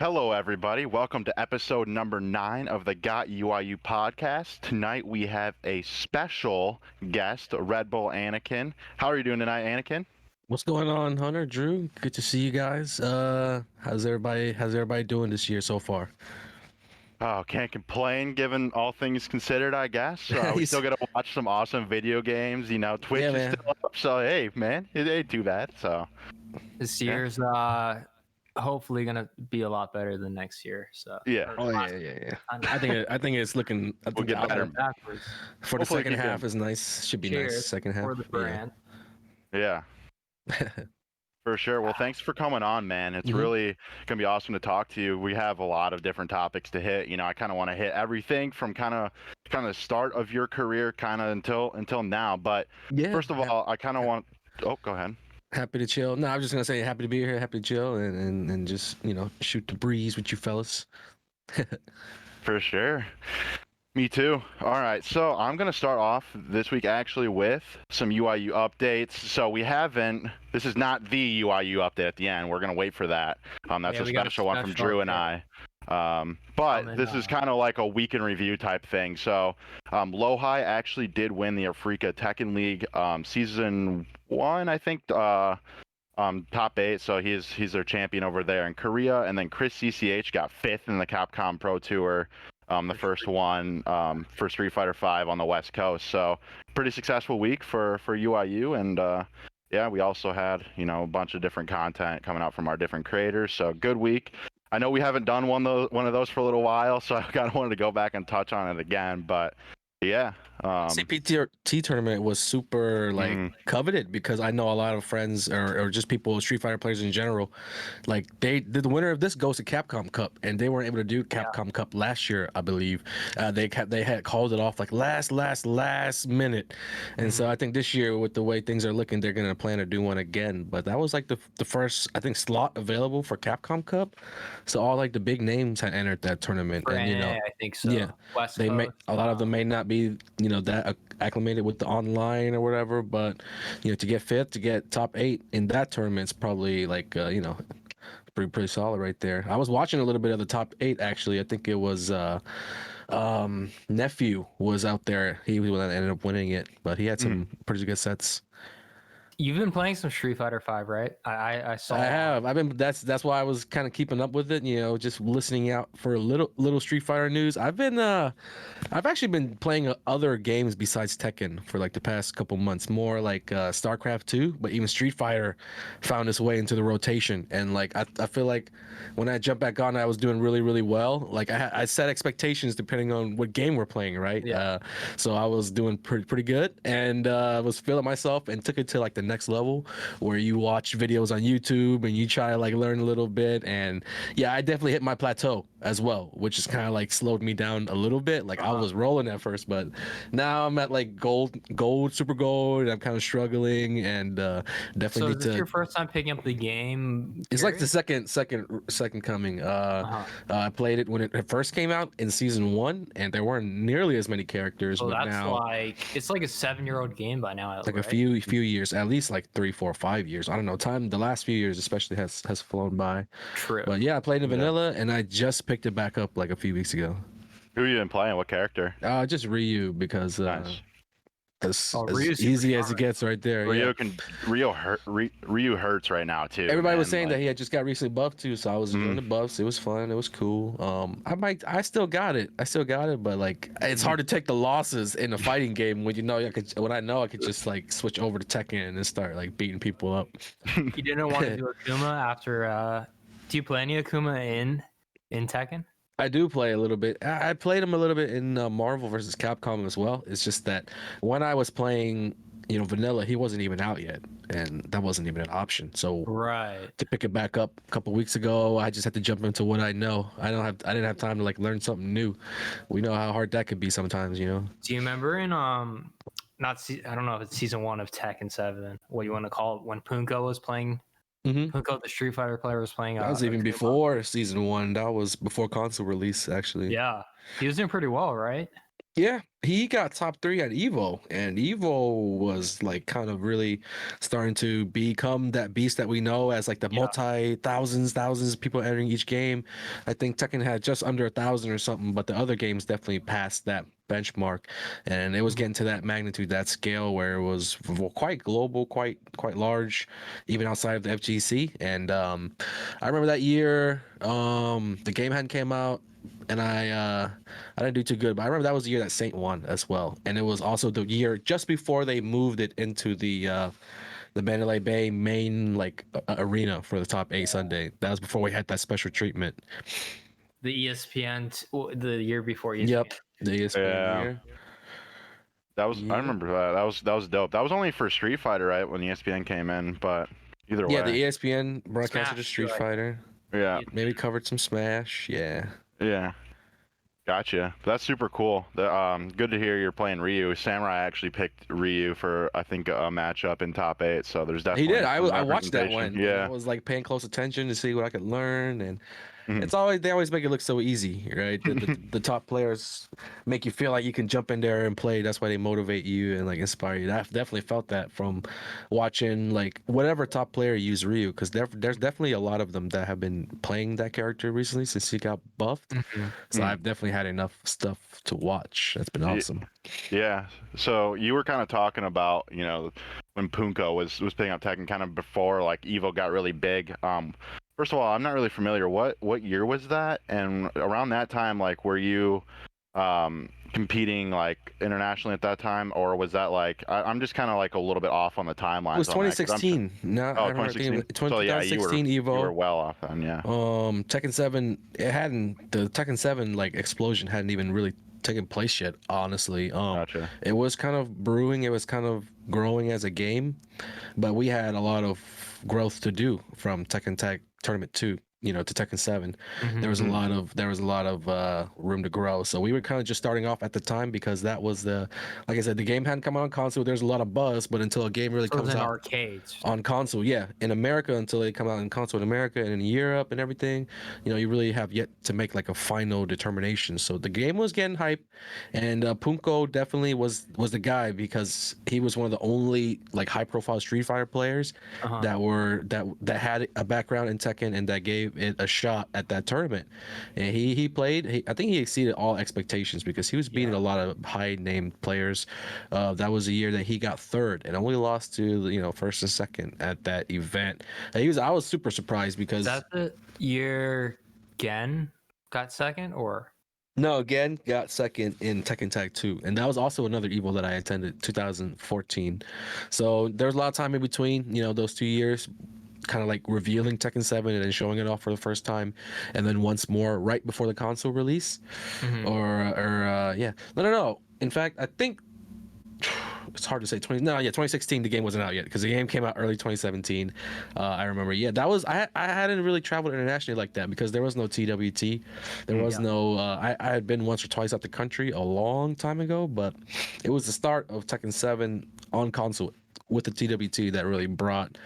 Hello, everybody. Welcome to episode number 9 of the GOT UYU Podcast. Tonight we have a special guest, Red Bull Anakin. How are you doing tonight, Anakin? What's going on, Hunter? Drew, good to see you guys. How's everybody doing this year so far? Oh, can't complain given all things considered, I guess. We still got to watch some awesome video games. You know, Twitch is still up. So, hey, man, it ain't too bad. So, this year's hopefully gonna be a lot better than next year. So yeah. Yeah. I think it's looking. We'll get better. Backwards. For the second half is nice. Should be nice. Second half for the brand. Yeah. For sure. Well, thanks for coming on, man. It's really gonna be awesome to talk to you. We have a lot of different topics to hit. You know, I kind of want to hit everything from kind of start of your career, kind of until now. But first of all, I kind of want. Oh, go ahead. Happy to chill. No, I was just gonna say happy to be here, happy to chill, and just shoot the breeze with you fellas. For sure. Me too. All right, so I'm going to start off this week actually with some UYU updates. So this is not the UYU update at the end. We're going to wait for that. That's a special one from Drew and I. But this is kind of like a week in review type thing. So Lowhigh actually did win the Africa Tekken League Season 1, I think, top 8. So he's their champion over there in Korea. And then Chris CCH got 5th in the Capcom Pro Tour. The first one for Street Fighter V on the West Coast. So pretty successful week for UYU. And we also had, a bunch of different content coming out from our different creators. So good week. I know we haven't done one of those for a little while, so I kind of wanted to go back and touch on it again. But yeah. CPT tournament was super coveted because I know a lot of friends or just people, Street Fighter players in general, like the winner of this goes to Capcom Cup, and they weren't able to do Capcom Cup last year, I believe. They had called it off like last minute, and so I think this year with the way things are looking, they're gonna plan to do one again. But that was like the first slot available for Capcom Cup, so all like the big names had entered that tournament, and I think so. Yeah, West they Coast, a lot of them may not be that acclimated with the online or whatever, but to get 5th, to get top 8 in that tournament's probably pretty solid right there. I was watching a little bit of the top 8 actually. I think it was Nephew was out there. He was the one that ended up winning it, but he had some pretty good sets. You've been playing some Street Fighter V, right? I saw. I have. I've been. That's why I was kind of keeping up with it. Just listening out for a little Street Fighter news. I've actually been playing other games besides Tekken for like the past couple months. More like StarCraft 2, but even Street Fighter found its way into the rotation. And like I feel like when I jumped back on, I was doing really really well. Like I set expectations depending on what game we're playing, right? Yeah. So I was doing pretty good, and was feeling myself, and took it to like the next level where you watch videos on YouTube and you try to like learn a little bit. And I definitely hit my plateau as well, which is kind of like slowed me down a little bit. Like I was rolling at first, but now I'm at like gold, super gold. I'm kind of struggling, and definitely so need is this your first time picking up the game? It's like the second coming. I played it when it first came out in Season 1, and there weren't nearly as many characters. So but that's now, it's like a 7-year-old game by now. like a few years, at least like 3, 4, 5 years. I don't know. Time the last few years especially has flown by. True. But I played in vanilla, and I just picked it back up like a few weeks ago. Who you been playing? What character? Just Ryu, because Nice. as easy as it gets right there. Ryu hurts right now too. Everybody was saying that he had just got recently buffed too, so I was enjoying the buffs. It was fun. It was cool. I still got it, but like it's hard to take the losses in a fighting game when I could just like switch over to Tekken and start like beating people up. You didn't want to do Akuma after? Do you play any Akuma in Tekken? I do play a little bit. I played him a little bit in Marvel vs. Capcom as well. It's just that when I was playing, vanilla, he wasn't even out yet, and that wasn't even an option. So to pick it back up a couple weeks ago, I just had to jump into what I know. I didn't have time to like learn something new. We know how hard that could be sometimes, Do you remember in I don't know if it's Season 1 of Tekken 7, what you want to call it, when Punko was playing? Punko, the Street Fighter player, was playing. That was even before Season 1. That was before console release, actually. Yeah, he was doing pretty well, right? Yeah, he got top 3 at Evo, and Evo was like kind of really starting to become that beast that we know as like the thousands of people entering each game. I think Tekken had just under 1,000 or something, but the other games definitely passed that benchmark, and it was getting to that magnitude, that scale where it was quite global, quite large, even outside of the FGC. And I remember that year, the game hadn't came out, and I didn't do too good, but I remember that was the year that Saint won as well, and it was also the year just before they moved it into the Mandalay Bay main like arena for the top 8 Sunday. That was before we had that special treatment. The ESPN, the year before ESPN. Yep, the ESPN year. That was I remember that. That was dope. That was only for Street Fighter, right? When ESPN came in, but either way. Yeah, the ESPN broadcasted Smash, Street Fighter. Yeah. Maybe covered some Smash. Yeah. Yeah. Gotcha. That's super cool. Good to hear you're playing Ryu. Samurai actually picked Ryu for I think a matchup in top 8. So there's definitely he did. some I watched that representation. one. Yeah. And I was like paying close attention to see what I could learn, and Mhm. it's always they always make it look so easy, right? The top players make you feel like you can jump in there and play. That's why they motivate you and like inspire you. I've definitely felt that from watching like whatever top player use Ryu, because there's definitely a lot of them that have been playing that character recently since he got buffed. So I've definitely had enough stuff to watch. That's been awesome. Yeah. So you were kind of talking about, when Punko was picking up Tekken kind of before like Evo got really big. First of all, I'm not really familiar. What year was that? And around that time, like, were you competing like internationally at that time, or was that like I'm just kind of like a little bit off on the timeline. It was 2016. No, I remember 2016. So yeah, 2016 Evo. You were well off then, yeah. Tekken 7, the Tekken 7 like explosion hadn't even really taken place yet, honestly. Gotcha. It was kind of brewing, it was kind of growing as a game, but we had a lot of growth to do from Tekken Tag Tournament 2, to Tekken 7. There was a lot of room to grow. So we were kind of just starting off at the time, because that was like I said, the game hadn't come out on console. There's a lot of buzz, but until a game really comes out arcades on console, in America, until they come out in console in America and in Europe and everything, you really have yet to make like a final determination. So the game was getting hype, and Punko definitely was the guy, because he was one of the only like high profile Street Fighter players that had a background in Tekken, and that gave it a shot at that tournament. And he played. I think he exceeded all expectations, because he was beating a lot of high named players. That was a year that he got third and only lost to first and second at that event. I was super surprised, because is that the year Gen got second, or no, again got second in Tekken Tag 2, and that was also another Evo that I attended, 2014. So there's a lot of time in between, those 2 years, kind of like revealing Tekken 7 and then showing it off for the first time, and then once more right before the console release. No. In fact, I think it's hard to say 2016 the game wasn't out yet, because the game came out early 2017. I remember that was I hadn't really traveled internationally like that, because there was no TWT, there was no I had been once or twice out the country a long time ago, but it was the start of Tekken 7 on console with the TWT that really brought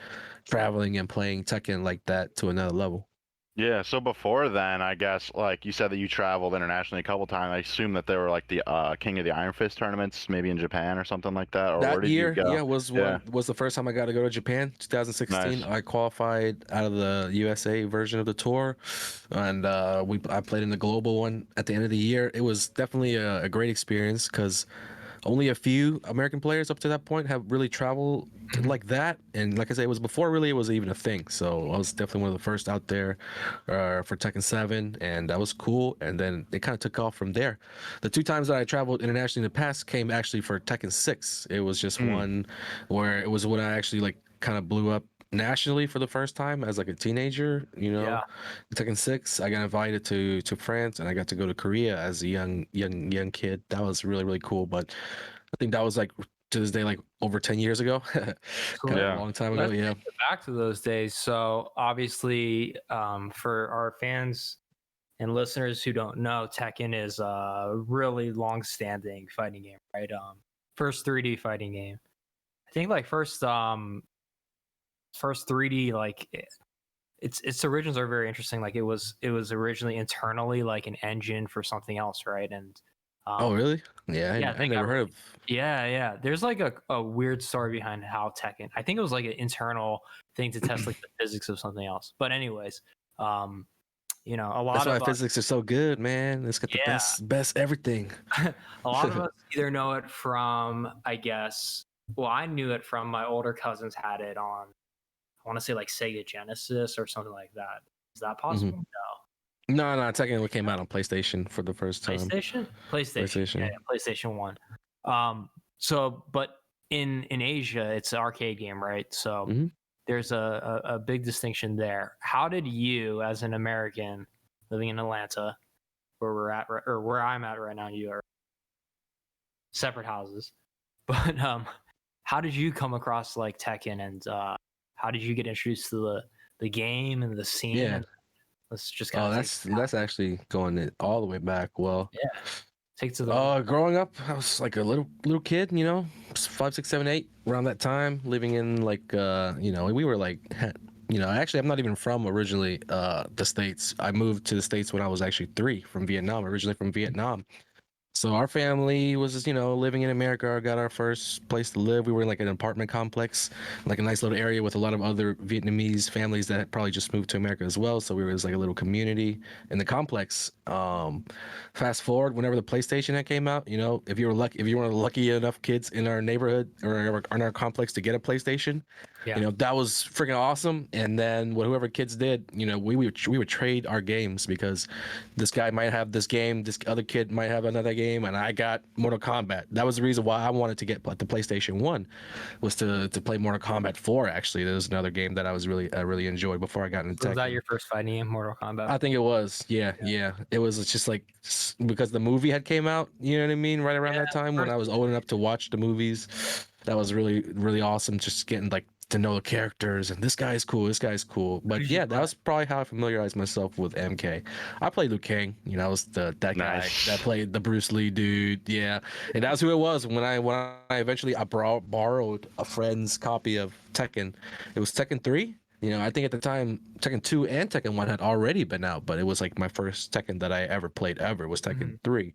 traveling and playing Tekken like that to another level. Yeah, so before then, I guess, like you said that you traveled internationally a couple times. I assume that they were like the King of the Iron Fist tournaments, maybe in Japan or something like that. Or That where did year, you go? was the first time I got to go to Japan. 2016, Nice. I qualified out of the USA version of the tour, and I played in the global one at the end of the year. It was definitely a great experience, because only a few American players up to that point have really traveled like that, and like I said, it was before really it was even a thing. So I was definitely one of the first out there for Tekken 7, and that was cool. And then it kind of took off from there. The 2 times that I traveled internationally in the past came actually for Tekken 6. It was just one where it was when I actually like kind of blew up nationally for the first time as like a teenager. Tekken 6, I got invited to France, and I got to go to Korea as a young kid. That was really, really cool. But I think that was like, to this day, like over 10 years ago. Kind of a long time ago. Let's get back to those days. So obviously, for our fans and listeners who don't know, Tekken is a really long-standing fighting game, right? First 3D fighting game. I think like first 3D, like its origins are very interesting. Like it was originally internally like an engine for something else, right? And Oh, really? Yeah, Yeah, I never heard of. yeah. There's like a weird story behind how Tekken. I think it was like an internal thing to test like the physics of something else. But anyways, um, a That's lot why of us, physics are so good, man. It's got the yeah, best everything. a lot of us either know it from, I guess. Well, I knew it from my older cousins had it on. I want to say like Sega Genesis or something like that. Is that possible? Mhm. No. No, Tekken came out on PlayStation for the first time. PlayStation. Yeah, PlayStation 1. But in Asia, it's an arcade game, right? So Mhm. there's a big distinction there. How did you, as an American living in Atlanta, where we're at, or where I'm at right now, you are separate houses, but how did you come across like Tekken, and how did you get introduced to the game and the scene? Yeah. And let's just kind Oh, of that's actually going it all the way back. Well, yeah, take it to the growing up, I was like a little kid, 5, 6, 7, 8, around that time, living in like we were like actually I'm not even from originally the States. I moved to the States when I was actually 3 from Vietnam, originally from Vietnam. So our family was, living in America. Got our first place to live. We were in like an apartment complex, like a nice little area with a lot of other Vietnamese families that had probably just moved to America as well. So we were just like a little community in the complex. Fast forward, whenever the PlayStation had came out, if you were lucky, if you were lucky enough kids in our neighborhood or in our complex to get a PlayStation, yeah. that was freaking awesome. And then whoever kids did, we would trade our games because this guy might have this game, this other kid might have another game, and I got Mortal Kombat. That was the reason why I wanted to get the PlayStation 1, was to play Mortal Kombat 4. Actually, there was another game that I really enjoyed before I got into So was that Tekken. your first fighting game, Mortal Kombat? I think it was, yeah. It was just like because the movie had came out, you know what I mean, right around that time when I was old enough to watch the movies. That was really really awesome. Just getting like to know the characters and this guy's cool, this guy's cool. Who But did you yeah, that play? was probably how I familiarized myself with MK. I played Liu Kang, I was that guy Nice. that played the Bruce Lee dude. Yeah, and that's who it was when I eventually borrowed a friend's copy of Tekken. It was Tekken 3. I think at the time Tekken 2 and Tekken 1 had already been out, but it was like my first Tekken that I ever played ever was Tekken 3.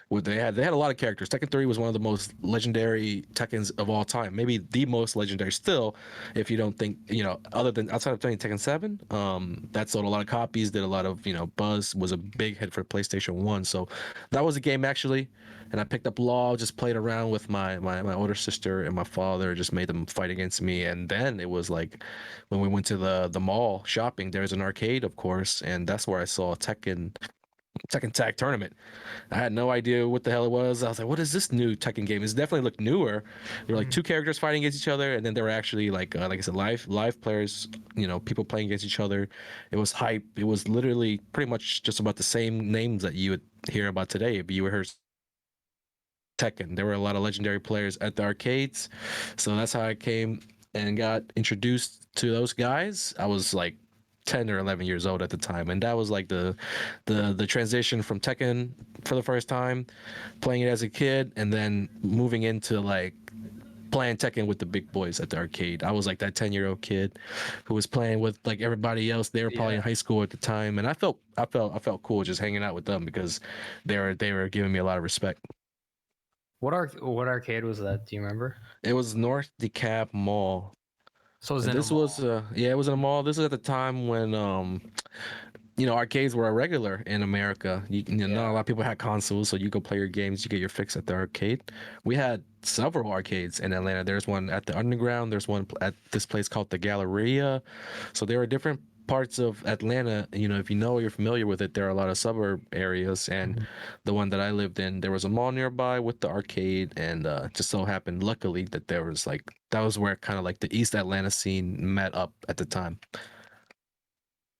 Well, they had a lot of characters. Tekken 3 was one of the most legendary Tekkens of all time, maybe the most legendary still, if you don't think, other than outside of Tekken 7, that sold a lot of copies, did a lot of, buzz, was a big hit for PlayStation 1. So that was a game actually, and I picked up Law, just played around with my older sister and my father, just made them fight against me. And then it was like when we went to the mall shopping, there's an arcade, of course, and that's where I saw Tekken Tag Tournament. I had no idea what the hell it was. I was like, what is this new Tekken game? It definitely looked newer. There were like two characters fighting against each other, and then there were actually like I said, live players, people playing against each other. It was hype. It was literally pretty much just about the same names that you would hear about today if you heard Tekken. There were a lot of legendary players at the arcades. So that's how I came and got introduced to those guys. I was like 10 or 11 years old at the time, and that was like the transition from Tekken for the first time, playing it as a kid, and then moving into like playing Tekken with the big boys at the arcade. I was like that 10-year-old kid who was playing with like everybody else. They were probably in high school at the time, and I felt cool just hanging out with them because they were giving me a lot of respect. What arcade was that? Do you remember? It was North DeKalb Mall. So it was And in a this mall. was it was in a mall. This was at the time when arcades were a regular in America. Not a lot of people had consoles, so you go play your games, you get your fix at the arcade. We had several arcades in Atlanta. There's one at the Underground. There's one at this place called the Galleria. So there are different parts of Atlanta. If you're familiar with it, there are a lot of suburb areas, and the one that I lived in, there was a mall nearby with the arcade, and just so happened, luckily, that there was like that was where kind of like the East Atlanta scene met up at the time.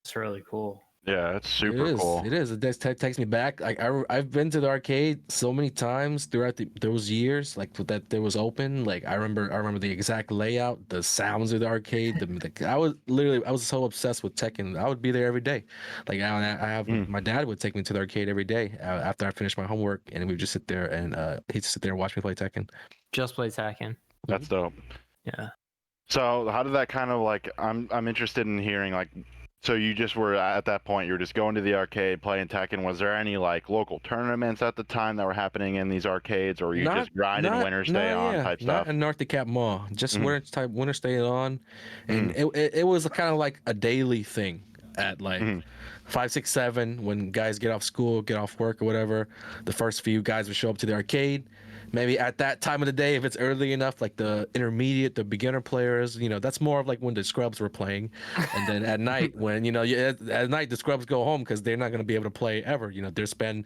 It's really cool. Yeah, it's super cool. It is. It does takes me back. Like I've been to the arcade so many times throughout those years. Like that there was open. Like I remember the exact layout, the sounds of the arcade. I was so obsessed with Tekken. I would be there every day. Like my dad would take me to the arcade every day after I finished my homework, and we would just sit there and he'd sit there and watch me play Tekken. Just play Tekken. That's dope. Yeah. So how did that kind of like? I'm interested in hearing like So you just were at that point, you were just going to the arcade, playing Tekken. Was there any like local tournaments at the time that were happening in these arcades, or were you Not, just grinding winner stay on yeah, type not stuff? in North Cap Mall. Just Hmm. winter staying on, and Hmm. it was kind of like a daily thing at like Hmm. 5, 6, 7 when guys get off school, get off work or whatever. The first few guys would show up to the arcade. Maybe at that time of the day, if it's early enough, like the intermediate, the beginner players, that's more of like when the scrubs were playing. And then at night, when at night the scrubs go home because they're not going to be able to play ever. They spend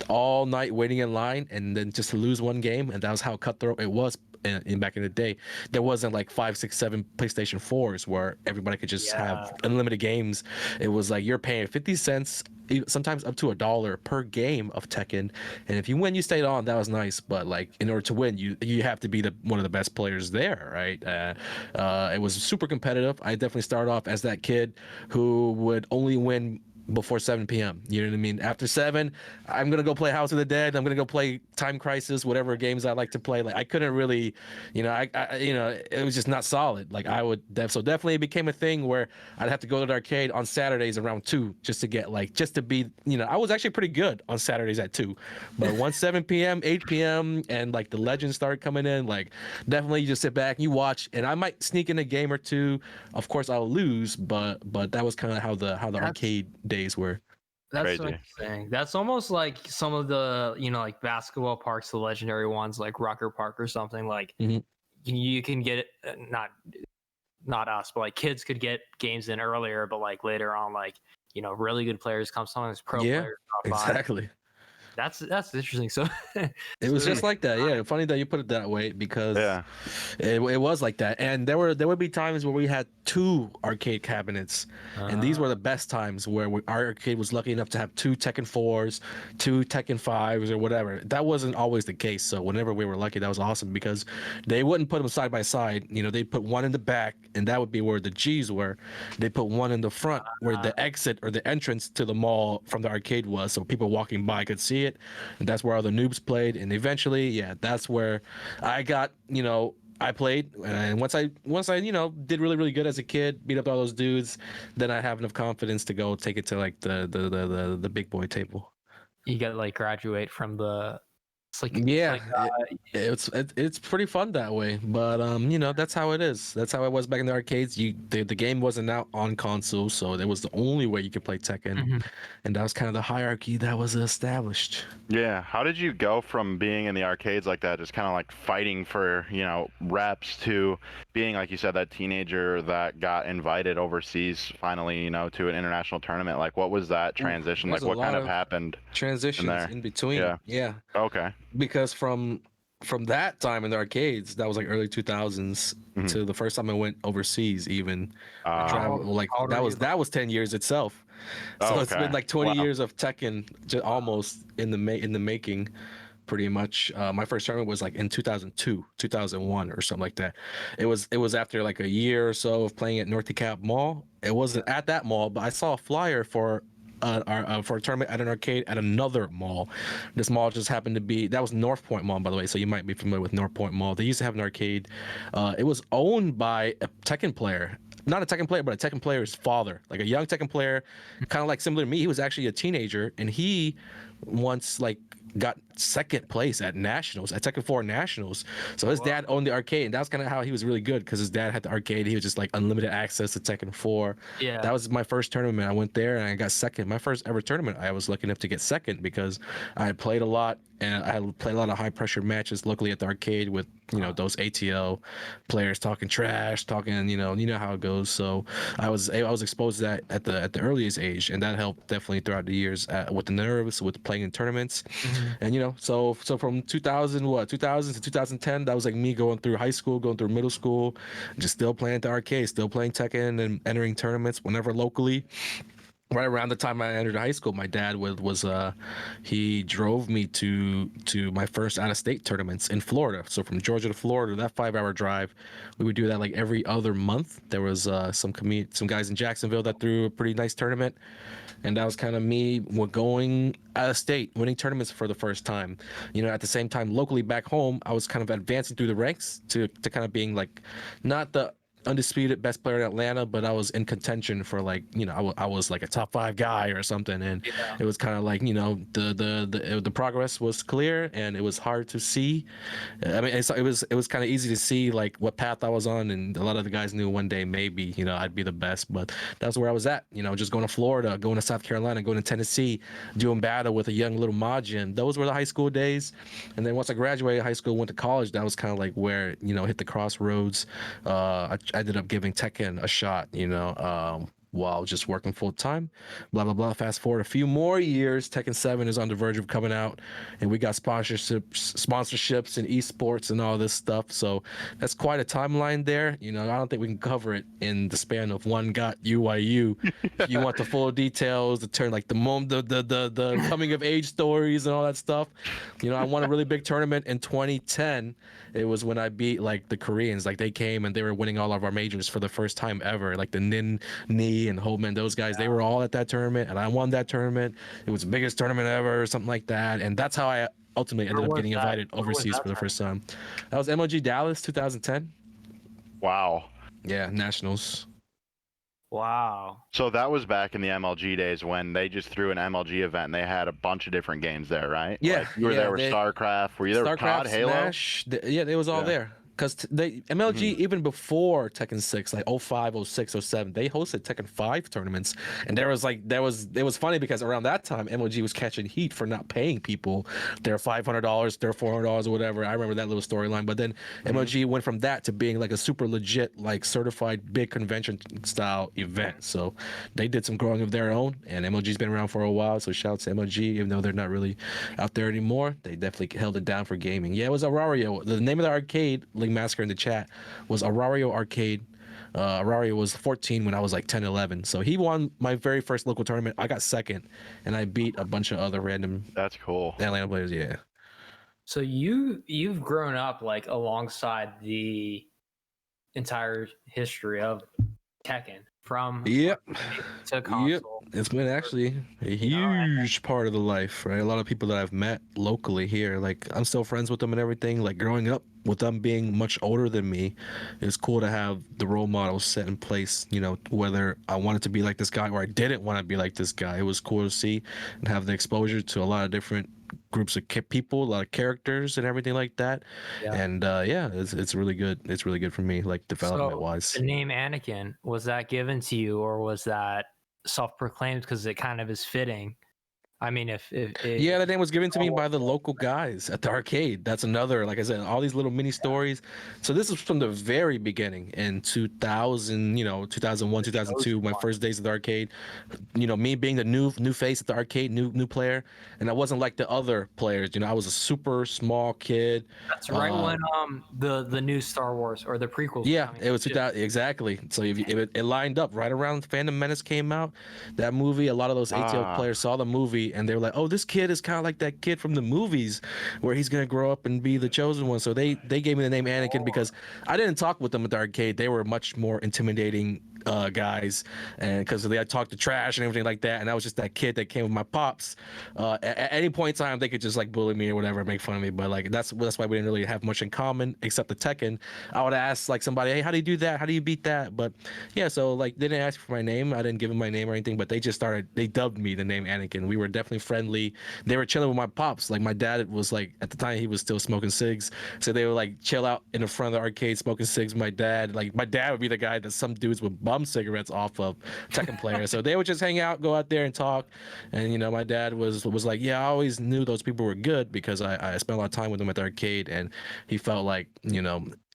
all night waiting in line, and then just to lose one game, and that was how cutthroat it was. In back in the day, there wasn't like 5, 6, 7 PlayStation 4s where everybody could just Yeah. have unlimited games. It was like you're paying 50 cents, sometimes up to $1 per game of Tekken, and if you win, you stayed on. That was nice, but like in order to win, you have to be one of the best players there, right? It was super competitive. I definitely started off as that kid who would only win before 7 p.m. You know what I mean? After 7, I'm gonna go play House of the Dead. I'm gonna go play Time Crisis, whatever games I like to play. Like I couldn't really, it was just not solid. Like I would so definitely it became a thing where I'd have to go to the arcade on Saturdays around 2 just to get just to be, I was actually pretty good on Saturdays at 2, but once 7 p.m., 8 p.m. and like the legends started coming in, like definitely you just sit back and you watch, and I might sneak in a game or two. Of course I'll lose, but that was kind of how the arcade days were. That's Crazy. interesting. That's almost like some of the, like basketball parks, the legendary ones like Rucker Park or something. Like Mhm. you can get it, not us, but like kids could get games in earlier, but like later on, like really good players come, sometimes pro Yeah, players top 5. exactly. That's interesting. So It was just like that. Yeah, funny that you put it that way because Yeah. it was like that. And there would be times where we had 2 arcade cabinets, and these were the best times where our arcade was lucky enough to have 2 Tekken 4s, 2 Tekken 5s, or whatever. That wasn't always the case. So whenever we were lucky, that was awesome because they wouldn't put them side by side. They'd put one in the back, and that would be where the G's were. They put one in the front where the exit or the entrance to the mall from the arcade was, so people walking by could see it, and that's where all the noobs played. And eventually, yeah, that's where I got, I played, and once I did really really good as a kid, beat up all those dudes, then I have enough confidence to go take it to like the big boy table. you got to like graduate from the. It's like Yeah, it's pretty fun that way, but that's how it is. That's how it was back in the arcades. The game wasn't out on console, so that was the only way you could play Tekken, and that was kind of the hierarchy that was established. Yeah. How did you go from being in the arcades like that, just kind of like fighting for, reps, to being, like you said, that teenager that got invited overseas finally, to an international tournament? Like, what was that transition? There's Like, a what kind lot of of happened in transitions there? in between. Yeah. Yeah, Okay. because from that time in the arcades, that was like early 2000s, Hmm. to the first time I went overseas. Even I Uh, traveled like how old were you? that was 10 years itself. So oh, it's okay. been like 20 Wow. years of Tekken, just almost in the making, pretty much. My first tournament was like in 2002, 2001, or something like that. It was after like a year or so of playing at North Cap Mall. It wasn't at that mall, but I saw a flyer for a tournament at an arcade at another mall. This mall just happened to be, that was North Point Mall, by the way. So you might be familiar with North Point Mall. They used to have an arcade. It was owned by a Tekken player. Not a Tekken player, but a Tekken player's father, like a young Tekken player, kind of like similar to me. He was actually a teenager, and he once like got second place at nationals, at Tekken 4 nationals. So his dad owned the arcade, and that's kind of how he was really good, because his dad had the arcade. He was just like unlimited access to Tekken 4. Yeah. That was my first tournament. I went there and I got second. My first ever tournament, I was lucky enough to get second because I had played a lot, and I had played a lot of high pressure matches locally at the arcade with those ATL players talking trash, talking you know how it goes. So I was exposed to that at the earliest age, and that helped definitely throughout the years with the nerves, with playing in tournaments. And so from 2000 to 2010, that was like me going through high school, going through middle school, just still playing at the arcade, still playing Tekken and entering tournaments whenever locally. Right around the time I entered high school, my dad he drove me to my first out of state tournaments in Florida. So from Georgia to Florida, that 5-hour drive, we would do that like every other month. There was some guys in Jacksonville that threw a pretty nice tournament, and that was kind of me going out of state, winning tournaments for the first time. At the same time, locally back home, I was kind of advancing through the ranks to kind of being like not the undisputed best player in Atlanta, but I was in contention for like, I was like a top 5 guy or something, and it was kind of like, the progress was clear and it was hard to see. I mean, it was kind of easy to see like what path I was on, and a lot of the guys knew one day maybe I'd be the best, but that's where I was at. Just going to Florida, going to South Carolina, going to Tennessee, doing battle with a young little Majin. Those were the high school days, and then once I graduated high school, went to college. That was kind of like where hit the crossroads. I ended up giving Tekken a shot. While just working full time, blah blah blah. Fast forward a few more years, Tekken 7 is on the verge of coming out, and we got sponsorships and esports and all this stuff. So that's quite a timeline there. I don't think we can cover it in the span of one GOT UYU. If you want the full details, the turn like the coming of age stories and all that stuff. I won a really big tournament in 2010. It was when I beat like the Koreans. Like they came and they were winning all of our majors for the first time ever. Like the Nin Ni and Holman, those guys, they were all at that tournament, and I won that tournament. It was the biggest tournament ever, or something like that. And that's how I ultimately ended up getting invited overseas for the first time. That was MLG Dallas 2010. Wow. Yeah, nationals. Wow. So that was back in the MLG days when they just threw an MLG event and they had a bunch of different games there, right? Yeah. Like you were there with StarCraft. Were you there with COD, Halo? Smash, it was all there. Because MLG, even before Tekken 6, like 05, 06, 07, they hosted Tekken 5 tournaments. And it was funny because around that time, MLG was catching heat for not paying people their $500, their $400 or whatever. I remember that little storyline. But then MLG went from that to being like a super legit, like certified big convention style event. So they did some growing of their own. And MLG's been around for a while. So shout out to MLG, even though they're not really out there anymore. They definitely held it down for gaming. Yeah, it was Aurario. The name of the arcade, Massacre in the chat, was Aurario Arcade. Aurario was 14 when I was like 10, 11. So he won my very first local tournament. I got second, and I beat a bunch of other random. That's cool. Atlanta players, yeah. So you've grown up like alongside the entire history of Tekken from to console. Yep. It's been actually a huge part of the life, right? A lot of people that I've met locally here, like I'm still friends with them and everything. Like growing up with them being much older than me, it's cool to have the role models set in place, whether I wanted to be like this guy or I didn't want to be like this guy. It was cool to see and have the exposure to a lot of different groups of people, a lot of characters and everything like that. And it's really good. It's really good for me, like development wise. The name Anakin, was that given to you or was that self-proclaimed because it kind of is fitting? I mean, if the name was given to me by the local guys at the arcade. That's another, like I said, all these little mini stories. So this was from the very beginning in 2000, 2001, 2002, my first days at the arcade. Me being the new face at the arcade, new player, and I wasn't like the other players. I was a super small kid. That's right when the new Star Wars or the prequels. Yeah, it was 2000 exactly. So it lined up right around Phantom Menace came out. That movie, a lot of those ATL players saw the movie. And they were like, oh, this kid is kind of like that kid from the movies where he's going to grow up and be the chosen one. So they gave me the name Anakin because I didn't talk with them at the arcade. They were much more intimidating guys, and because they had talked to trash and everything like that. And I was just that kid that came with my pops. At any point in time, they could just like bully me or whatever, make fun of me. But like that's why we didn't really have much in common except the Tekken. I would ask like somebody, hey, how do you do that? How do you beat that? But yeah, so like they didn't ask for my name. I didn't give them my name or anything. But they dubbed me the name Anakin. We were definitely friendly. They were chilling with my pops. Like my dad was like at the time he was still smoking cigs, so they would like chill out in the front of the arcade smoking cigs. My dad would be the guy that some dudes would bum cigarettes off of Tekken players. So they would just hang out, go out there and talk. And my dad was like, yeah, I always knew those people were good because I spent a lot of time with them at the arcade, and he felt like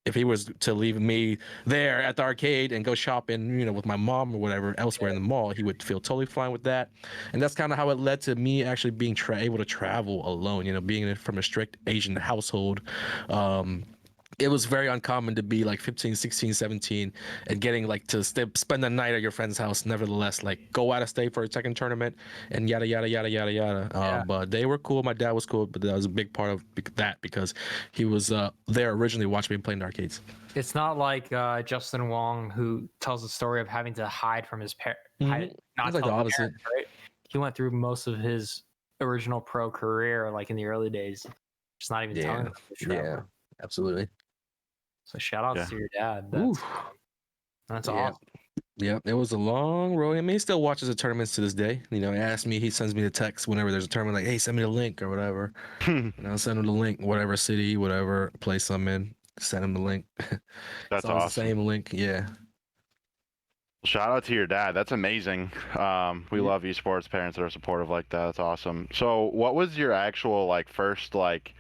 if he was to leave me there at the arcade and go shopping, with my mom or whatever elsewhere in the mall, he would feel totally fine with that. And that's kind of how it led to me actually being able to travel alone, being from a strict Asian household. It was very uncommon to be like 15, 16, 17 and getting like to spend the night at your friend's house. Nevertheless, like go out of state for a Tekken tournament and yada, yada, yada, yada, yada. But they were cool. My dad was cool, but that was a big part of that because he was there originally watching me play in the arcades. It's not like Justin Wong, who tells the story of having to hide from his parents. Not like the opposite. Parents, right? He went through most of his original pro career like in the early days, just not even telling them. Yeah, absolutely. So shout out to your dad. That's Yeah. awesome. Yeah, it was a long road. I mean, he still watches the tournaments to this day. He asks me, he sends me the text whenever there's a tournament, like, hey, send me the link or whatever. And I'll send him the link, whatever city, whatever place I'm in, send him the link. It's That's always the awesome. same link. Yeah. Shout out to your dad. That's amazing. We Yeah. love esports parents that are supportive like that. That's awesome. So, what was your actual like first like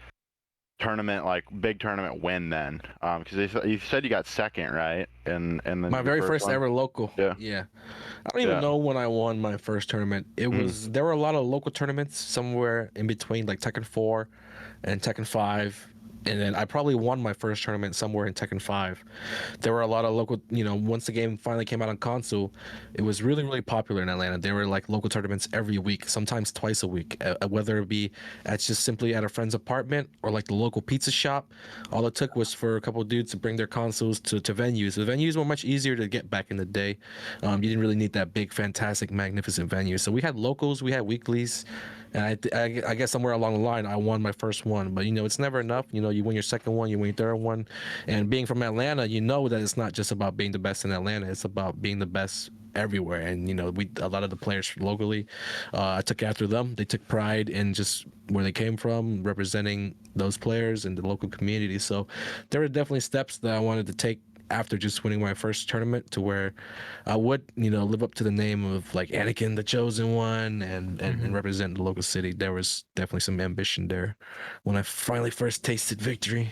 tournament, like big tournament win then? Because you said you got second, right? And then My your very first first one. ever local. Yeah. Yeah. I don't even Yeah. know when I won my first tournament. There were a lot of local tournaments somewhere in between, like Tekken 4 and Tekken 5. And then I probably won my first tournament somewhere in Tekken 5. There were a lot of local, once the game finally came out on console, it was really, really popular in Atlanta. There were like local tournaments every week, sometimes twice a week, whether it be at just simply at a friend's apartment or like the local pizza shop. All it took was for a couple of dudes to bring their consoles to venues. The venues were much easier to get back in the day. You didn't really need that big, fantastic, magnificent venue. So we had locals, we had weeklies, and I guess somewhere along the line I won my first one. But it's never enough. You win your second one, you win your third one, and being from Atlanta, you know that it's not just about being the best in Atlanta. It's about being the best everywhere. And a lot of the players locally, I took after them. They took pride in just where they came from, representing those players and the local community. So there were definitely steps that I wanted to take after just winning my first tournament to where I would, live up to the name of like Anakin, the chosen one, and represent the local city. There was definitely some ambition there when I finally first tasted victory.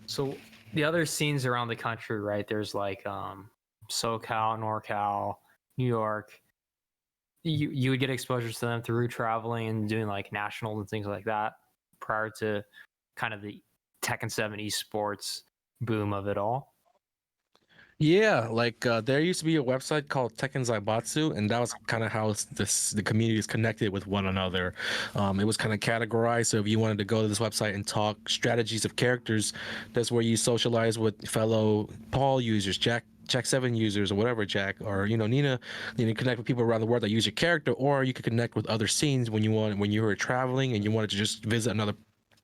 So the other scenes around the country, right? There's like SoCal, NorCal, New York. You would get exposure to them through traveling and doing like nationals and things like that prior to kind of the Tekken 7 esports boom of it all. Yeah, like there used to be a website called Tekken Zaibatsu, and that was kind of how the community is connected with one another. It was kind of categorized. So if you wanted to go to this website and talk strategies of characters, that's where you socialize with fellow Paul users, Jack 7 users or whatever, Jack, or Nina. You connect with people around the world that use your character, or you could connect with other scenes when you were traveling and you wanted to just visit another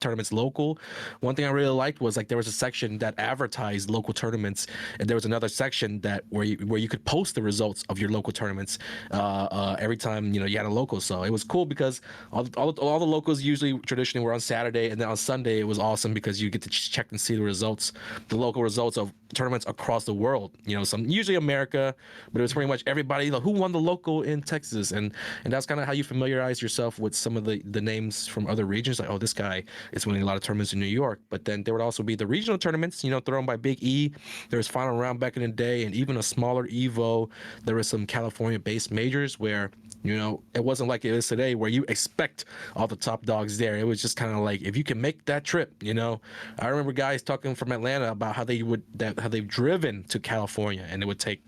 tournaments local. One thing I really liked was like there was a section that advertised local tournaments, and there was another section that where you could post the results of your local tournaments every time you had a local. So it was cool because all the locals usually traditionally were on Saturday, and then on Sunday it was awesome because you get to check and see the local results of tournaments across the world. Some usually America, but it was pretty much everybody. Who won the local in Texas, and that's kind of how you familiarize yourself with some of the names from other regions. Like, oh, this guy is winning a lot of tournaments in New York. But then there would also be the regional tournaments, thrown by Big E. There was final round back in the day, and even a smaller Evo. There was some California-based majors where it wasn't like it is today where you expect all the top dogs there. It was just kind of like if you can make that trip. I remember guys talking from Atlanta about how they've driven to California, and it would take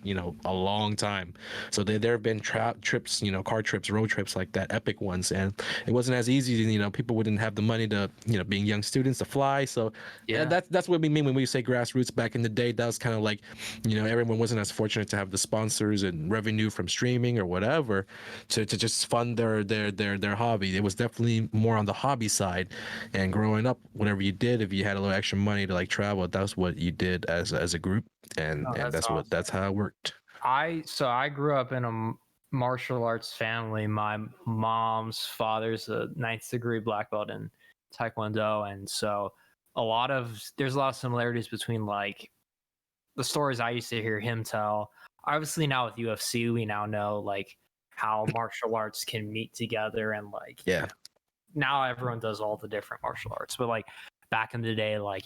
a long time. So there have been trips, car trips, road trips like that, epic ones, and it wasn't as easy. People wouldn't have the money to being young students to fly. So Yeah. that's what we mean when we say grassroots back in the day. That was kind of like everyone wasn't as fortunate to have the sponsors and revenue from streaming or whatever to just fund their hobby. It was definitely more on the hobby side. And growing up, whatever you did, if you had a little extra money to like travel, that's what you did as a group, and Oh, that's awesome. that's how it worked. I grew up in a martial arts family. My mom's father's a ninth degree black belt in Taekwondo, and so there's a lot of similarities between like the stories I used to hear him tell. Obviously now with UFC, we now know like how martial arts can meet together, and like Yeah. now everyone does all the different martial arts. But like back in the day, like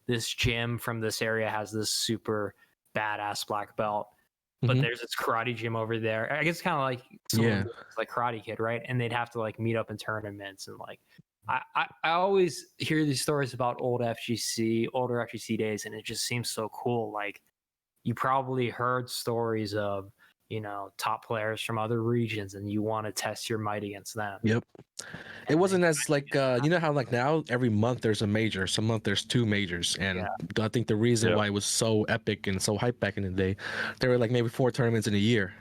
this gym from this area has this super badass black belt, but there's this karate gym over there. I guess kind of like someone like Karate Kid, right? And they'd have to like meet up in tournaments, and like I always hear these stories about older FGC days, and it just seems so cool. Like you probably heard stories of top players from other regions, and you want to test your might against them. Yep. It wasn't as like you know how like now every month there's a major, some month there's 2 majors, and I think the reason why it was so epic and so hype back in the day, there were like maybe 4 tournaments in a year.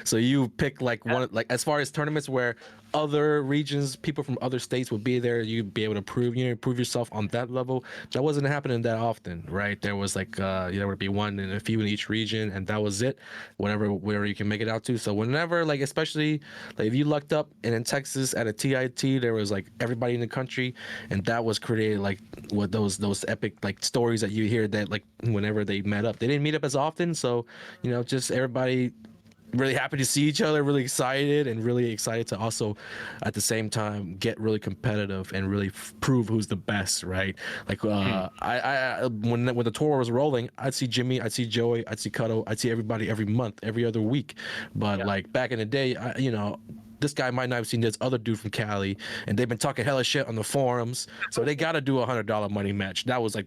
So you pick like one, like as far as tournaments where other regions, people from other states would be there, you'd be able to prove yourself on that level. That wasn't happening that often, right? There was like there would be one and a few in each region, and that was it. Wherever you can make it out to. So whenever, like especially like if you lucked up and in Texas at a TIT, there was like everybody in the country, and that was created like what those epic like stories that you hear that like whenever they met up, they didn't meet up as often, so just everybody really happy to see each other, really excited, and really excited to also at the same time get really competitive and really prove who's the best, right? Like I when the tour was rolling, I'd see Jimmy, I'd see Joey, I'd see Cutto, I'd see everybody every month, every other week. But like back in the day, this guy might not have seen this other dude from Cali, and they've been talking hella shit on the forums, so they got to do $100 money match. That was like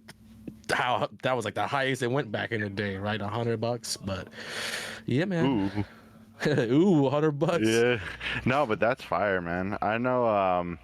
the highest it went back in the day, right? $100. But yeah, man. Ooh, $100. Yeah, no, but that's fire, man. I know,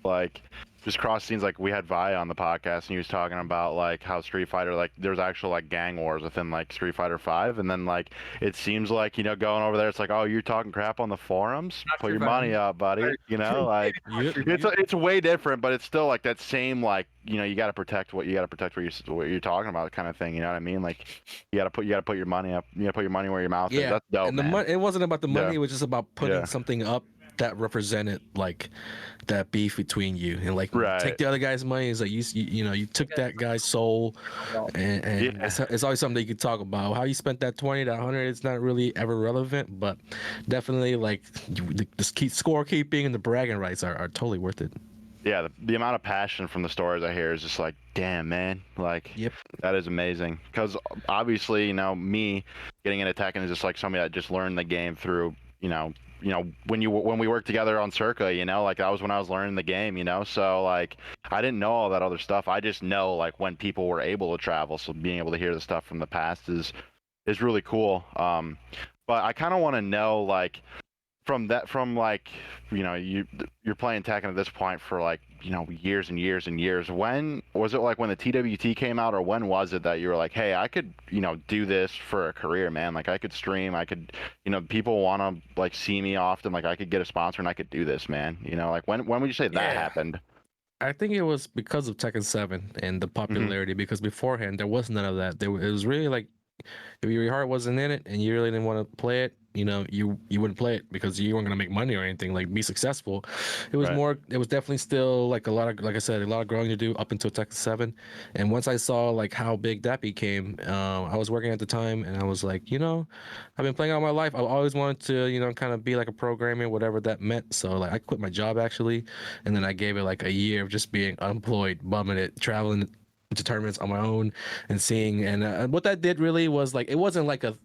like just cross scenes. Like we had Vi on the podcast, and he was talking about like how Street Fighter, like there's actual like gang wars within like Street Fighter 5, and then like it seems like going over there, it's like, oh, you're talking crap on the forums, put your money up, buddy. Like it's way different, but it's still like that same like you got to protect what you're talking about kind of thing. You know what I mean? Like you got to put your money up. You got to put your money where your mouth is. That's dope, and it wasn't about the money. It was just about putting something up that represented like that beef between you, and like take the other guy's money. It's like you took that guy's soul, and it's always something that you could talk about. How you spent that 20, that 100, it's not really ever relevant, but definitely like the scorekeeping and the bragging rights are totally worth it. Yeah, the amount of passion from the stories I hear is just like, damn, man, like that is amazing. Because obviously, me getting into Tekken is just like somebody that just learned the game through, when we worked together on Circa, like that was when I was learning the game, so like I didn't know all that other stuff. I just know like when people were able to travel, so being able to hear the stuff from the past is really cool. But I kind of want to know like from like you're playing Tekken at this point for like years and years and years. When was it, like when the TWT came out, or when was it that you were like, hey, I could do this for a career, man? Like I could stream, I could people want to like see me often, like I could get a sponsor and I could do this, man. Like when would you say that happened? I think it was because of Tekken 7 and the popularity, because beforehand there was none of that. It was really like if your heart wasn't in it and you really didn't want to play it, you wouldn't play it because you weren't going to make money or anything, like be successful. It was it was definitely still like a lot of growing to do up until Tekken 7. And once I saw like how big that became, I was working at the time, and I was like, I've been playing all my life. I always wanted to, kind of be like a programmer, whatever that meant. So like I quit my job actually, and then I gave it like a year of just being unemployed, bumming it, traveling to tournaments on my own and seeing. And what that did really was like, it wasn't like a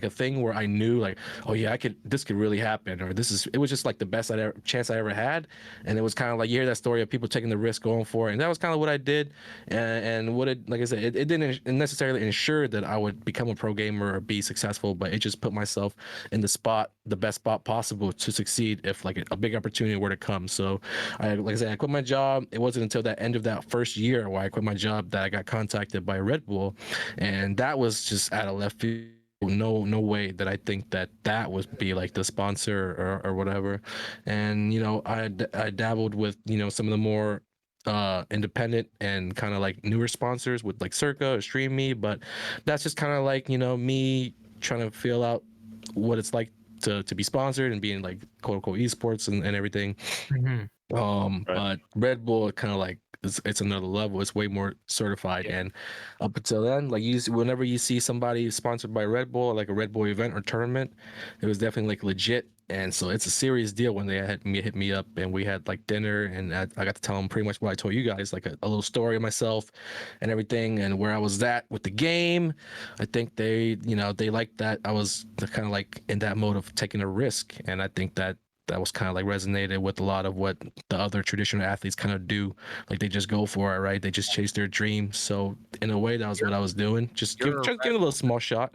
thing where I knew like, oh yeah, this could really happen, or it was just like the best chance I ever had. And it was kind of like, you hear that story of people taking the risk, going for it, and that was kind of what I did. And what it, like I said, it didn't necessarily ensure that I would become a pro gamer or be successful, but it just put myself in the best spot possible to succeed if like a big opportunity were to come. So like I said, I quit my job. It wasn't until that end of that first year where I quit my job that I got contacted by Red Bull, and that was just out of left field. No way that I think that would be like the sponsor or whatever. And I dabbled with some of the more independent and kind of like newer sponsors with like Circa or Stream Me, but that's just kind of like me trying to feel out what it's like to be sponsored and being like quote unquote esports and everything. But Red Bull kind of like it's another level. It's way more certified. And up until then, like whenever you see somebody sponsored by Red Bull, like a Red Bull event or tournament, it was definitely like legit. And so it's a serious deal when they hit me up, and we had like dinner, and I got to tell them pretty much what I told you guys, like a little story of myself and everything, and where I was at with the game. I think they liked that I was kind of like in that mode of taking a risk, and I think that was kind of like resonated with a lot of what the other traditional athletes kind of do. Like they just go for it, right? They just chase their dreams. So in a way, that was what I was doing. Just give it a little small shot.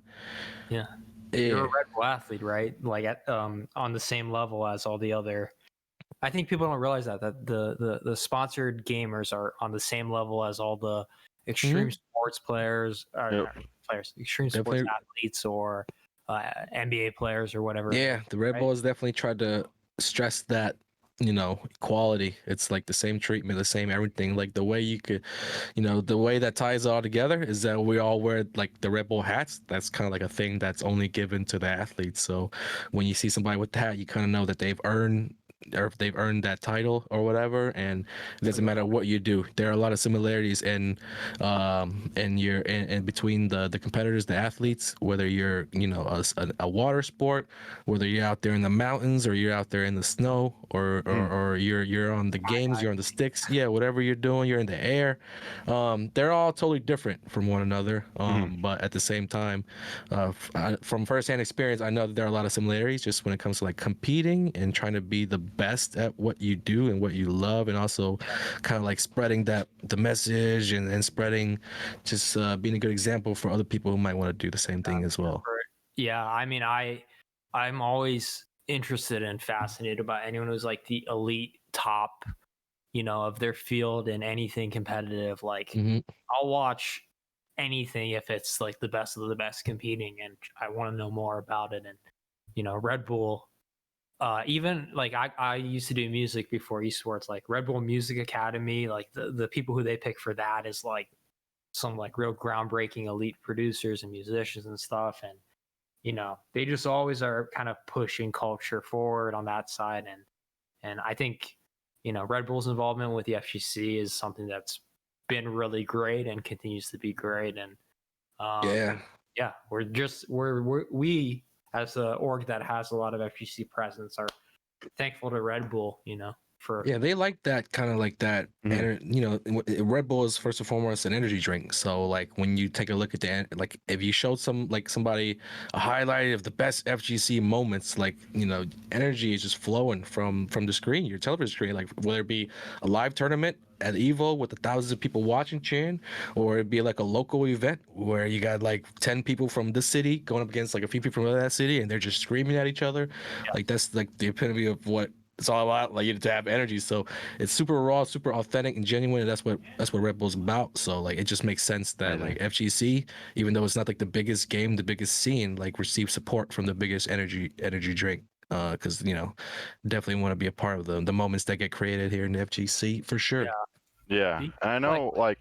Yeah. You're a Yeah. Red Bull athlete, right? Like at on the same level as all the other. I think people don't realize that the sponsored gamers are on the same level as all the extreme sports players, or Yep. not players, extreme sports Definitely. athletes, or NBA players, or whatever. Yeah, the Red right? Bull has definitely tried to stress that, equality. It's like the same treatment, the same everything. Like the way you could, the way that ties it all together is that we all wear like the Red Bull hats. That's kind of like a thing that's only given to the athletes. So when you see somebody with the hat, you kind of know that they've earned, or if they've earned that title or whatever, and it doesn't matter what you do. There are a lot of similarities in between the competitors, the athletes, whether you're a water sport, whether you're out there in the mountains or you're out there in the snow, or you're on the games, you're on the sticks, yeah, whatever you're doing, you're in the air. They're all totally different from one another, but at the same time, from firsthand experience, I know that there are a lot of similarities just when it comes to like competing and trying to be the best at what you do and what you love, and also kind of like spreading the message, and spreading, just being a good example for other people who might want to do the same thing as well. Yeah, I mean, I'm always interested and fascinated by anyone who's like the elite top, of their field in anything competitive. Like, I'll watch anything if it's like the best of the best competing, and I want to know more about it. And Red Bull, even like I used to do music before esports. Like Red Bull Music Academy, like the people who they pick for that is like some like real groundbreaking elite producers and musicians and stuff. And they just always are kind of pushing culture forward on that side. And I think Red Bull's involvement with the FGC is something that's been really great and continues to be great. And yeah, we as an org that has a lot of FGC presence are thankful to Red Bull, for they like that kind of like that. Red Bull is first and foremost an energy drink. So like when you take a look at like if you showed somebody a highlight of the best FGC moments, like energy is just flowing from the screen, your television screen, like whether it be a live tournament at Evo with thousands of people watching, cheering, or it'd be like a local event where you got like 10 people from this city going up against like a few people from that city, and they're just screaming at each other. Like that's like the epitome of what it's all about, like to have energy. So it's super raw, super authentic and genuine, and that's what Red Bull's about. So like it just makes sense that like FGC, even though it's not like the biggest game, the biggest scene, like receives support from the biggest energy drink. Because definitely want to be a part of the moments that get created here in the FGC for sure. Yeah, and I know like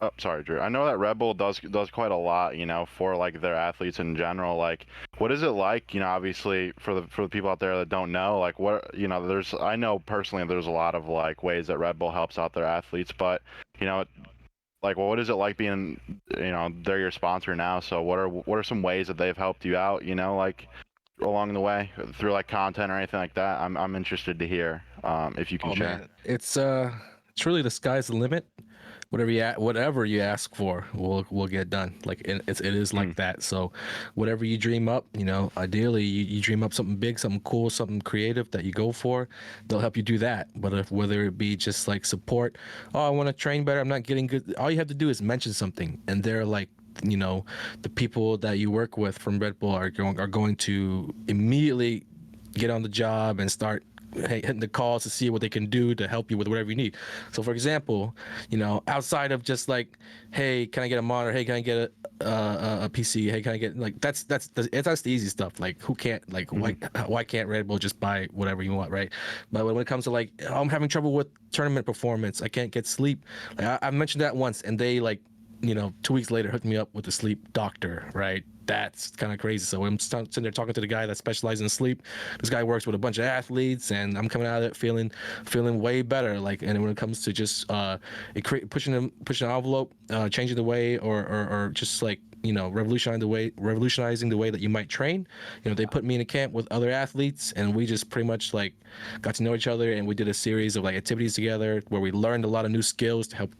oh, sorry, Drew. I know that Red Bull does quite a lot, for like their athletes in general. Like, what is it like, obviously for the people out there that don't know, like what, I know personally there's a lot of like ways that Red Bull helps out their athletes, but like what is it like being, they're your sponsor now? So what are some ways that they've helped you out, like along the way through like content or anything like that? I'm interested to hear if you can share. Man, it's really the sky's the limit. Whatever you ask for, we'll get done. Like it is like that. So whatever you dream up, ideally you dream up something big, something cool, something creative that you go for, they'll help you do that. But whether it be just like support, oh, I want to train better, I'm not getting good, all you have to do is mention something, and they're like, the people that you work with from Red Bull are going to immediately get on the job and start hitting the calls to see what they can do to help you with whatever you need. So for example, outside of just like, hey, can I get a monitor? Hey, can I get a PC? Hey, can I get like that's the easy stuff. Like who can't, like why can't Red Bull just buy whatever you want, right? But when it comes to like, oh, I'm having trouble with tournament performance, I can't get sleep. Like I mentioned that once, and they like 2 weeks later hooked me up with a sleep doctor, right? That's kind of crazy. So I'm sitting there talking to the guy that specializes in sleep. This guy works with a bunch of athletes, and I'm coming out of it feeling way better. Like, and when it comes to just pushing the envelope, changing the way, or just like revolutionizing the way that you might train. They put me in a camp with other athletes, and we just pretty much like got to know each other, and we did a series of like activities together where we learned a lot of new skills to help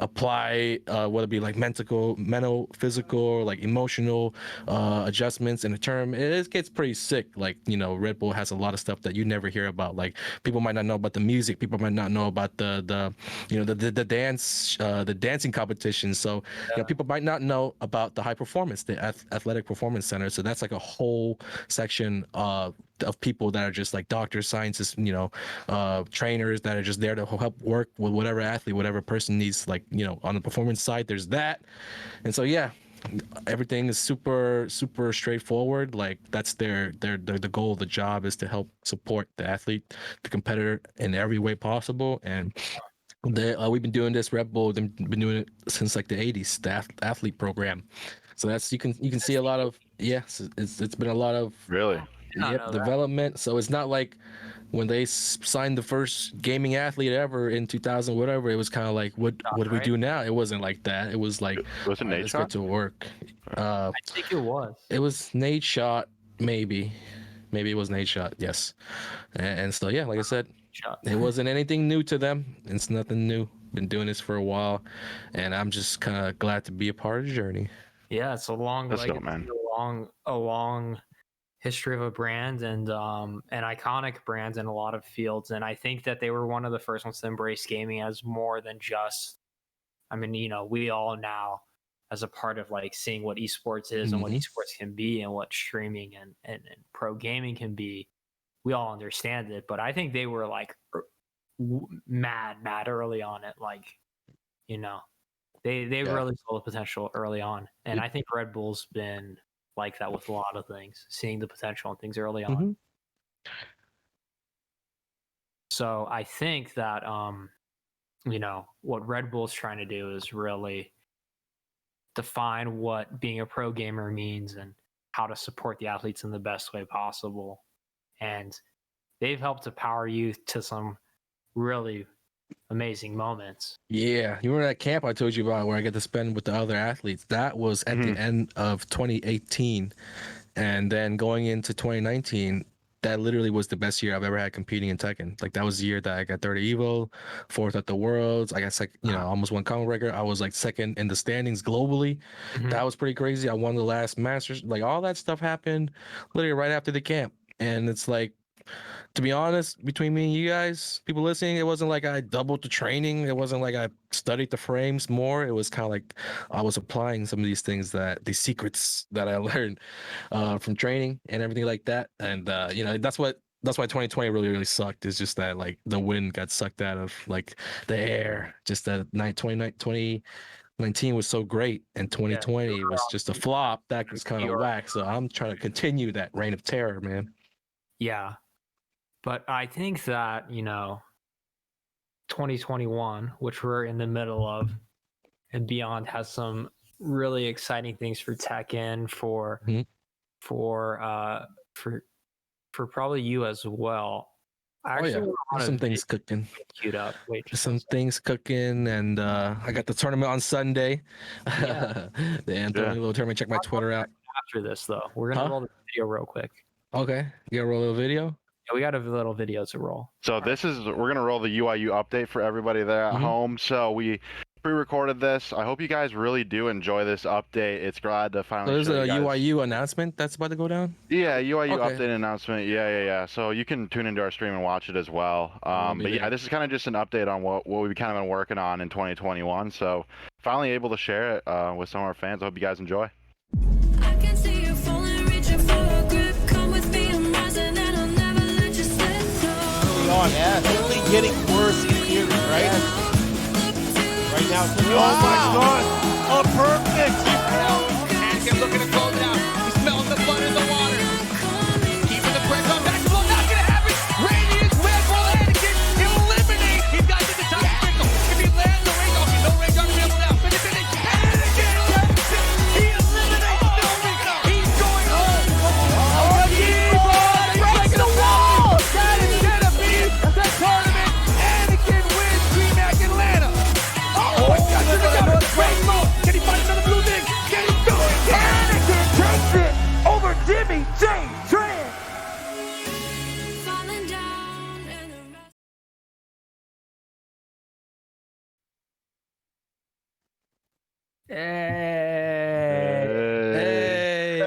apply whether it be like mental, physical, like emotional adjustments in the term. It gets pretty sick. Like Red Bull has a lot of stuff that you never hear about. Like people might not know about the music, people might not know about the dance, the dancing competition. So people might not know about the high performance, the athletic performance center. So that's like a whole section of people that are just like doctors, scientists, trainers that are just there to help work with whatever athlete, whatever person needs, like, on the performance side, there's that. And so, yeah, everything is super straightforward. Like that's the goal. The job is to help support the athlete, the competitor in every way possible. And we've been doing this. Red Bull been doing it since like the 80s, the athlete program. So that's you can see a lot of it's been a lot of Really? development. So it's not like when they signed the first gaming athlete ever in 2000 whatever, it was kind of like what do we do now? It wasn't like that. It was like, Was it Nate let's Shot? get to work. I think it was. It was Nate Shot, maybe it was Nate Shot, yes. And so yeah, like I said, it wasn't anything new to them. It's nothing new. Been doing this for a while, and I'm just kind of glad to be a part of the journey. Yeah, it's a long, That's dope, man. a long history of a brand and an iconic brand in a lot of fields. And I think that they were one of the first ones to embrace gaming as more than just. I mean, we all now, as a part of like seeing what esports is and what esports can be and what streaming and pro gaming can be, we all understand it. But I think they were like mad early on it. Like, they really saw the potential early on. And I think Red Bull's been like that with a lot of things, seeing the potential and things early on. So I think that, what Red Bull's trying to do is really define what being a pro gamer means and how to support the athletes in the best way possible. And they've helped to power youth to some really amazing moments. Yeah, you remember that camp I told you about where I get to spend with the other athletes? That was at the end of 2018, and then going into 2019, that literally was the best year I've ever had competing in Tekken. Like that was the year that I got third at Evo, fourth at the Worlds. I got almost won common record. I was like second in the standings globally. That was pretty crazy. I won the last Masters. Like all that stuff happened literally right after the camp, and it's like, to be honest, between me and you guys, people listening, it wasn't like I doubled the training. It wasn't like I studied the frames more. It was kind of like I was applying some of these things, these secrets that I learned from training and everything like that. And that's why 2020 really sucked. It's just that like the wind got sucked out of like the air. Just that 2019 was so great, and 2020 was just a flop. That was kind of whack. So I'm trying to continue that reign of terror, man. Yeah. But I think that, 2021, which we're in the middle of and beyond, has some really exciting things for Tekken, for probably you as well. There's some things cooking. Queued up. Wait, some things cooking, and I got the tournament on Sunday. The Anthony little tournament. Check my Twitter out. After this, though, we're gonna roll the video real quick. Okay, you gotta roll a little video. Yeah, we got a little video to roll. So we're gonna roll the UIU update for everybody there at home. So we pre-recorded this. I hope you guys really do enjoy this update. It's glad to finally. So there's a UIU announcement that's about to go down. Yeah, UIU update announcement. Yeah. So you can tune into our stream and watch it as well. But yeah, this is kind of just an update on what we've kind of been working on in 2021. So finally able to share it with some of our fans. I hope you guys enjoy. I can see you falling, reaching for a grip. Come with me, I'm rising, and I'll never let you slip. Yeah, it's only getting worse in theory, right? Right now, it's oh my god! Oh, perfect! Anakin looking to close it out. He smells the blood in the water. Keeping the pressure on back. Not gonna happen. Radiant Red Bull Anakin eliminate. He's got to the top crystal. If he lands the range, okay, no range on him now. Finish. Anakin, he eliminates Novick. He's going home. Oh, yeah, breaking the wall. That is gonna be the tournament. Anakin wins DreamHack Atlanta. Oh my God, look at the great move. Can he find another blue thing? Can he do it? Anakin takes it over Jimmy J. Tran. Falling down and the rest. Hey.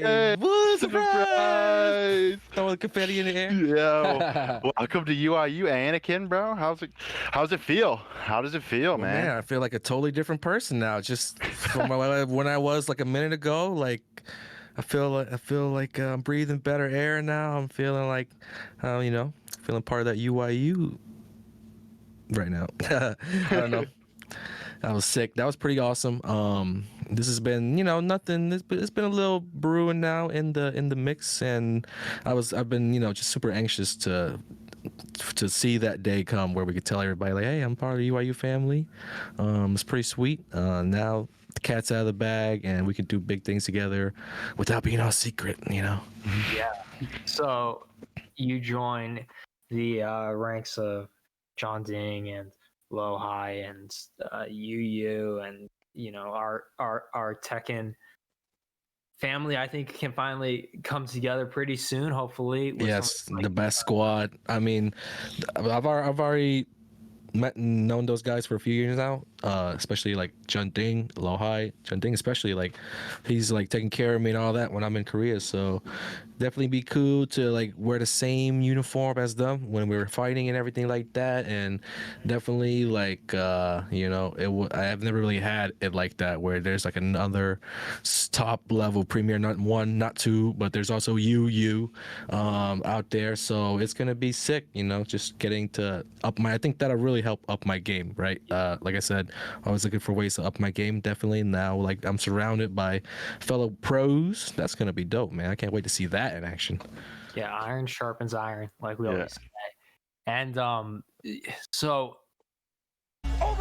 Hey, what a surprise! throwing confetti in the air. Yeah. Welcome to UIU, Anakin, bro. How's it feel? How does it feel, Well, man? I feel like a totally different person now. Just from when I was like a minute ago. Like I feel like I'm breathing better air now. I'm feeling like, feeling part of that UIU right now. I don't know. That was sick. That was pretty awesome. This has been, nothing. It's been a little brewing now in the mix, and I've been, just super anxious to see that day come where we could tell everybody like, hey, I'm part of the UIU family. It's pretty sweet. Now the cat's out of the bag, and we can do big things together without being all secret. Yeah. So you join the ranks of John Ding and Low High and UU and our Tekken family. I think can finally come together pretty soon. Hopefully, with Yes, some, the best squad. I mean, I've already met and known those guys for a few years now, especially like Jun Ding, Low High. Jun Ding especially, like he's like taking care of me and all that when I'm in Korea, so definitely be cool to like wear the same uniform as them when we were fighting and everything like that. And definitely like I've never really had it like that where there's like another top level premier, not one, not two, but there's also UU out there, so it's gonna be sick, just getting to up my, I think that'll really help up my game, right? Like I said, I was looking for ways to up my game. Definitely now, like I'm surrounded by fellow pros. That's gonna be dope, man. I can't wait to see that in action. Yeah, iron sharpens iron, like we always say. And so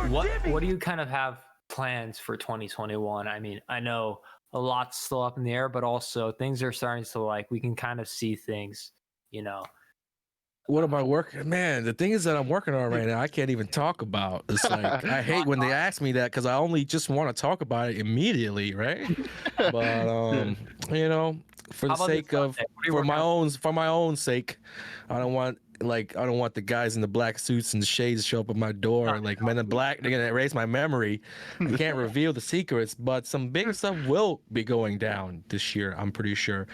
what do you kind of have plans for 2021? I mean, I know a lot's still up in the air, but also things are starting to like we can kind of see things, What am I working? Man, the thing is that I'm working on right now, I can't even talk about. It's like I hate when they ask me that because I only just want to talk about it immediately, right? But for the sake of for my own sake, I don't want the guys in the black suits and the shades to show up at my door like Men in Black. They're gonna erase my memory. I can't reveal the secrets, but some big stuff will be going down this year. I'm pretty sure.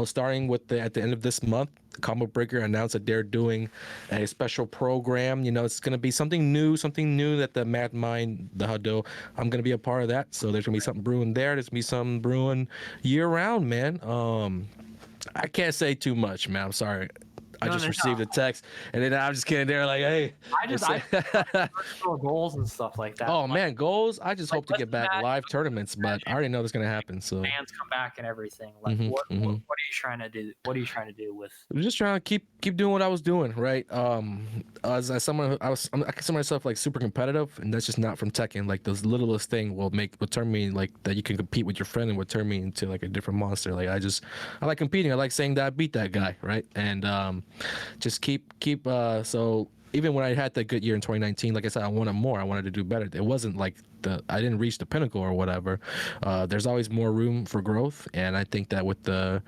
Starting with at the end of this month, Combo Breaker announced that they're doing a special program. It's gonna be something new that the Mad Mind, the Hado, I'm gonna be a part of that. So there's gonna be something brewing there. There's gonna be something brewing year round, man. I can't say too much, man. I'm sorry. I just received a text, and then I'm just kidding. They're like, "Hey, I personal goals and stuff like that." Oh man, goals! I just hope to get back live tournaments, but I already know that's gonna happen. So fans come back and everything. Like, what are you trying to do? What are you trying to do with? I'm just trying to keep doing what I was doing, right? As someone, I consider myself like super competitive, and that's just not from Tekken. Like the littlest thing will turn me like that. You can compete with your friend and would turn me into like a different monster. Like I like competing. I like saying that I beat that guy, right? And just keep so even when I had that good year in 2019, like I said, I wanted more. I wanted to do better. It wasn't like I didn't reach the pinnacle or whatever. There's always more room for growth, and I think that with the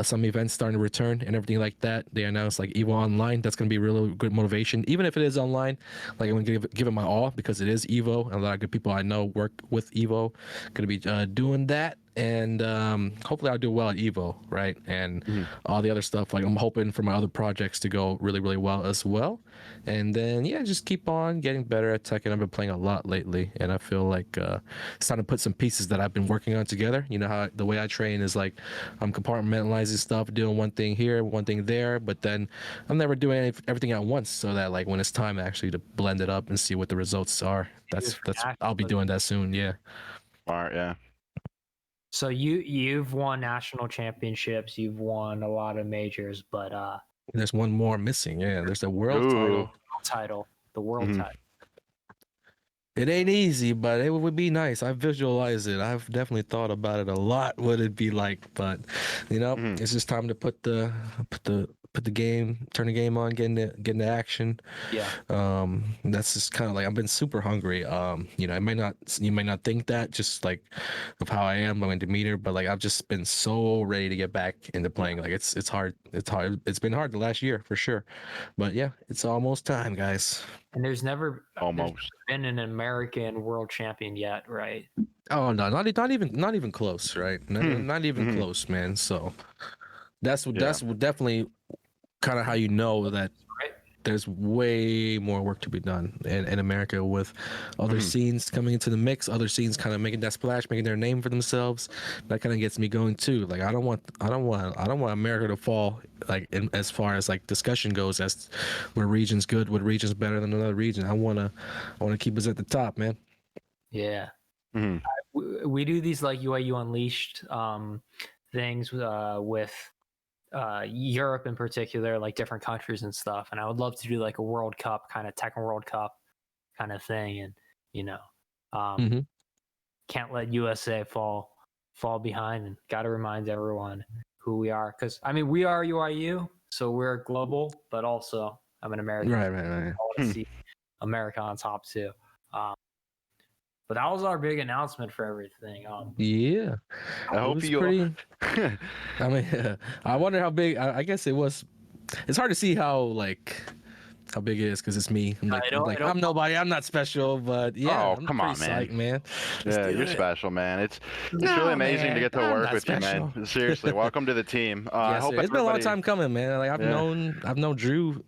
some events starting to return and everything like that, they announced like Evo Online. That's going to be really good motivation, even if it is online. Like I'm going to give it my all because it is Evo, and a lot of good people I know work with Evo. Going to be doing that. And hopefully I'll do well at Evo, right? And all the other stuff, like I'm hoping for my other projects to go really, really well as well. And then just keep on getting better at Tekken. I've been playing a lot lately, and I feel like it's time to put some pieces that I've been working on together. You know how the way I train is like I'm compartmentalizing stuff, doing one thing here, one thing there, but then I'm never doing everything at once. So that like when it's time actually to blend it up and see what the results are, that's I'll be doing that soon. Yeah. All right. Yeah. So you've won national championships, you've won a lot of majors, but there's one more missing. Yeah, there's the world title. The world title. It ain't easy, but it would be nice. I visualize it. I've definitely thought about it a lot. What it'd be like, but it's just time to put the game, turn the game on, get into action. Yeah. That's just kind of like I've been super hungry. You might not think that just like of how I am, my demeanor, but like I've just been so ready to get back into playing. Like it's hard. It's been hard the last year for sure, but yeah, it's almost time, guys. And there's never almost been an American world champion yet, right? Oh no, not even close, right? Not even close, man. So That's definitely kind of how you know that Right. there's way more work to be done in America with other scenes coming into the mix, other scenes kind of making that splash, making their name for themselves. That kind of gets me going too. Like I don't want America to fall as far as like discussion goes as where region's good, what region's better than another region. I want to keep us at the top, man. Yeah. Mhm. We do these like UIU Unleashed things with Europe in particular, like different countries and stuff. And I would love to do like a World Cup kind of Tekken World Cup kind of thing. And can't let USA fall behind, and got to remind everyone who we are. Because I mean, we are UIU, so we're global, but also I'm an American. Right. I want to see America on top too. But that was our big announcement for everything. Yeah, I hope was you. pretty. I mean, I wonder how big. I guess it was. It's hard to see how big it is because it's me. I'm nobody. I'm not special, but yeah, Oh, I'm come pretty on, man. psyched, man. Let's Yeah, do you're it. special, man. It's No, really amazing man, to get to I'm work not with you, man. special. Seriously, welcome to the team. I Yes, hope sir. It's been a long everybody- time coming, man. Like I've Yeah. known Drew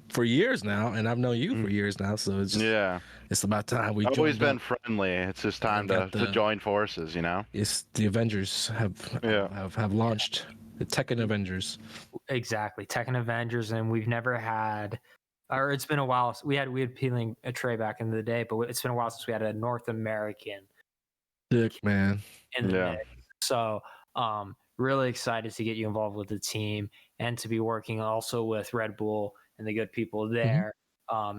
for years now, and I've known you for years now. So it's it's about time we I've always joined been up. friendly. It's just time got to join forces, you know? It's the Avengers have launched the Tekken Avengers. Exactly, Tekken Avengers, and we've never had, or it's been a while. We had peeling a tray back in the day, but it's been a while since we had a North American Dick, man. in the mix. So, really excited to get you involved with the team and to be working also with Red Bull and the good people there,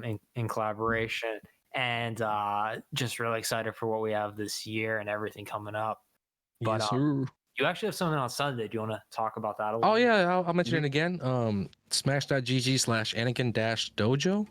in collaboration, and just really excited for what we have this year and everything coming up. But Yes, sir. you actually have something on Sunday. Do you want to talk about that a little? Oh yeah, I'll mention it again. Smash.gg/Anakin-Dojo.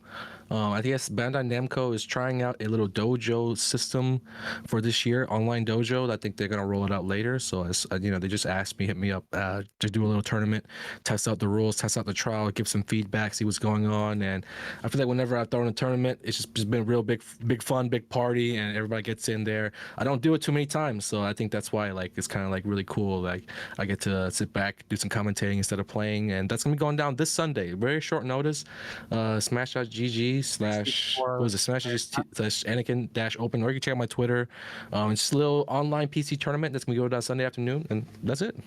I guess Bandai Namco is trying out a little dojo system for this year, online dojo. I think they're gonna roll it out later. So as they just hit me up to do a little tournament, test out the rules, test out the trial, give some feedback, see what's going on. And I feel like whenever I've thrown a tournament, it's just been real big fun, big party, and everybody gets in there. I don't do it too many times, so I think that's why it's kind of really cool. Like I get to sit back, do some commentating instead of playing, and that's gonna be going down this Sunday. Very short notice. Smash.gg/Anakin-Open, or you can check out my Twitter. It's just a little online PC tournament that's gonna go down Sunday afternoon, and that's it.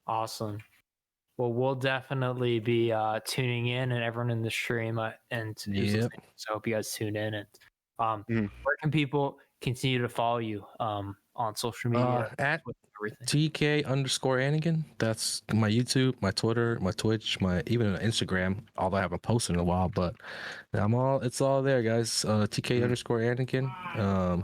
Awesome. Well, we'll definitely be tuning in, and everyone in the stream and to do something. So I hope you guys tune in. And where can people continue to follow you on social media? At everything. TK_Anakin. That's my YouTube, my Twitter, my Twitch, my even Instagram. Although I haven't posted in a while, but it's all there, guys. TK_Anakin.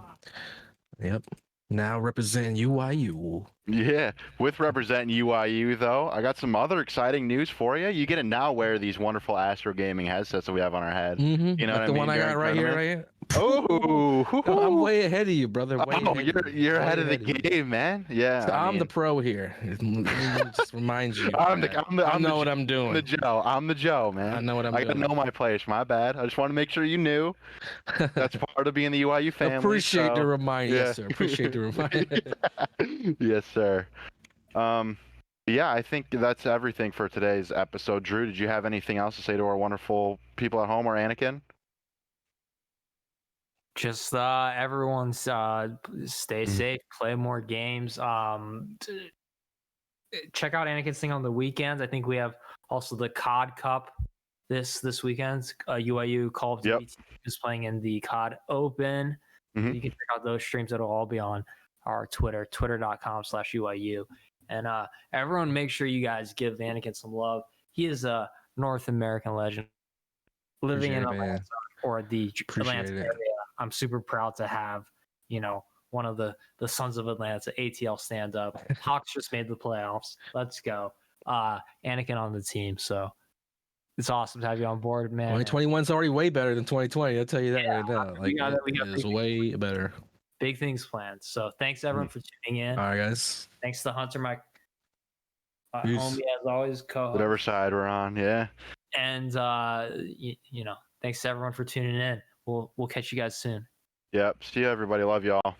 Yep. Now representing UYU. Yeah, with representing UIU though, I got some other exciting news for you. You get to now wear these wonderful Astro Gaming headsets that we have on our head. You know what I the mean? one I got right here. Oh, I'm way ahead of you, brother. You're ahead of the game, man. Yeah, So I'm the pro here. Let me just remind you. I know what I'm doing. I'm the Joe, man. I know what I'm doing. I doing. gotta know my players. My bad. I just want to make sure you knew. That's part of being the UIU family. Appreciate the reminder, yes, sir. Appreciate the reminder. Yes, sir. Yeah, I think that's everything for today's episode. Drew, did you have anything else to say to our wonderful people at home or Anakin? Just everyone stay safe, play more games. Check out Anakin's thing on the weekends. I think we have also the COD Cup this weekend. UIU Call of Duty is playing in the COD Open. You can check out those streams. It'll all be on our twitter.com/UIU. And everyone, make sure you guys give Anakin some love. He is a North American legend living in Atlanta or the Atlanta area. I'm super proud to have, one of the sons of Atlanta, ATL stand up. Hawks just made the playoffs. Let's go. Anakin on the team. So it's awesome to have you on board, man. 2021's already way better than 2020. I'll tell you that right now. We got it's way better. Big things planned. So thanks everyone for tuning in. All right, guys. Thanks to Hunter, my homie, as always, co-host. Whatever side we're on, yeah. And thanks to everyone for tuning in. We'll catch you guys soon. Yep. See you, everybody. Love y'all.